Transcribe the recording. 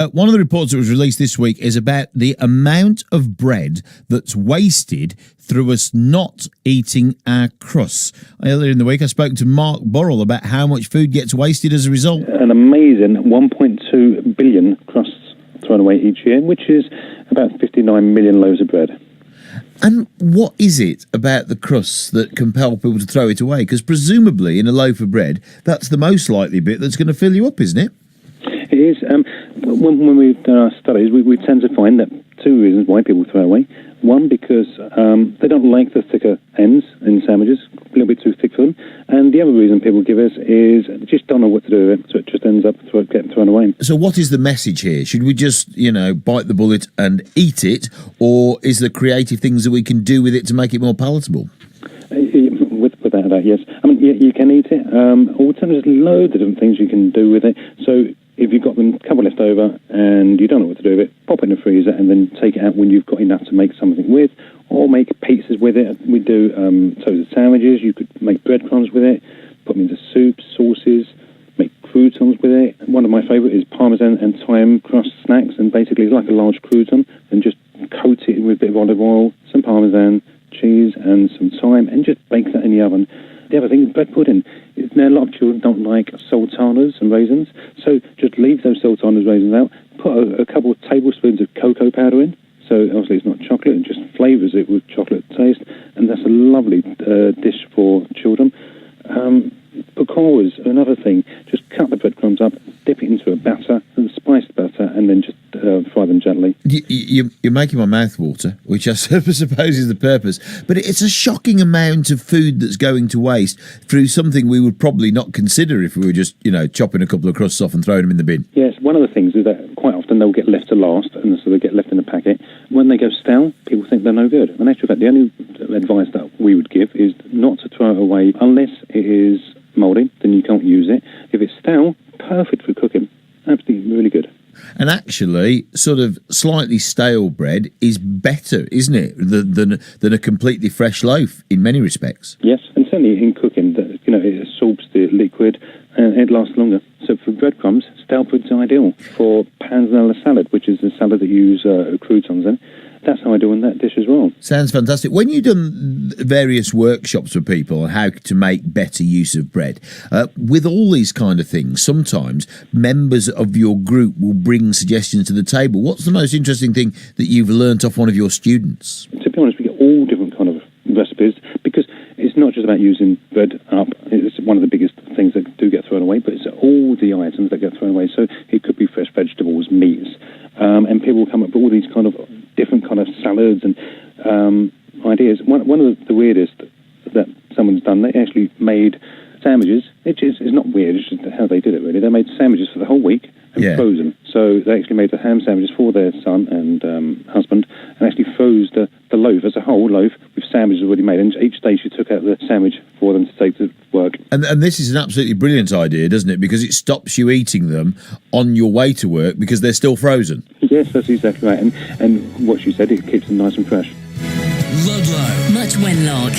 One of the reports that was released this week is about the amount of bread that's wasted through us not eating our crusts. Earlier in the week, I spoke to Mark Borrell about how much food gets wasted as a result. An amazing 1.2 billion crusts thrown away each year, which is about 59 million loaves of bread. And what is it about the crusts that compel people to throw it away? Because presumably in a loaf of bread, that's the most likely bit that's going to fill you up, isn't it? It is. When we've done our studies, we tend to find that two reasons why people throw away. One, because they don't like the thicker ends in sandwiches, a little bit too thick for them. And the other reason people give us is they just don't know what to do with it, so it just ends up getting thrown away. So what is the message here? Should we just, bite the bullet and eat it, or is there creative things that we can do with it to make it more palatable? Without that, yes. I mean, you can eat it. There's loads of different things you can do with it. So if you've got them a couple left over and you don't know what to do with it, pop it in the freezer and then take it out when you've got enough to make something with, or make pizzas with it. We do sandwiches. You could make breadcrumbs with it, put them into soups, sauces, make croutons with it. One of my favourite is parmesan and thyme crust snacks, and basically it's like a large crouton, and just coat it with a bit of olive oil, some parmesan, cheese and some thyme, and just bake that in the oven. The other thing is bread pudding. Now, a lot of children don't like sultanas and raisins, so just leave those sultanas raisins out, put a couple of tablespoons of cocoa powder in, so obviously it's not chocolate, and just flavours it with chocolate taste, and that's a lovely dish for children. Pakoras, another thing, just cut the breadcrumbs up, dip it into a batter, and spiced batter, and then just fry them gently. You're making my mouth water, which I suppose is the purpose, but it's a shocking amount of food that's going to waste through something we would probably not consider if we were just, chopping a couple of crusts off and throwing them in the bin. Yes, one of the things is that quite often they'll get left to last, and so they get left in a packet. When they go stale, people think they're no good. In actual fact, the only advice that we would give is not to throw it away unless it is mouldy, then you can't use it. If it's stale, perfect for cooking. Absolutely really good. And actually, sort of slightly stale bread is better, isn't it, than a completely fresh loaf in many respects? Yes, and certainly in cooking, it absorbs the liquid and it lasts longer. So for breadcrumbs, stale bread's ideal. For panzanella salad, which is the salad that you use croutons in, that's how I do in that dish as well. Sounds fantastic. When you've done various workshops for people on how to make better use of bread, with all these kind of things, sometimes members of your group will bring suggestions to the table. What's the most interesting thing that you've learnt off one of your students? To be honest, we get all different kind of recipes, because it's not just about using bread up. It's one of the biggest things that do get thrown away, but it's all the items that get thrown away. So it could be fresh vegetables, meats, and people will come up with all these kind of different kind of salads and ideas. One of the weirdest that someone's done, they actually made sandwiches. It's not weird, it's just how they did it, really. They made sandwiches for the whole week and froze them. So they actually made the ham sandwiches for their son and husband, and actually froze the loaf as a whole loaf with sandwiches already made. And each day she took out the sandwich for them to take to work. And this is an absolutely brilliant idea, doesn't it? Because it stops you eating them on your way to work because they're still frozen. Yes, that's exactly right. And what she said, it keeps them nice and fresh. Ludlow, Much Wenlock,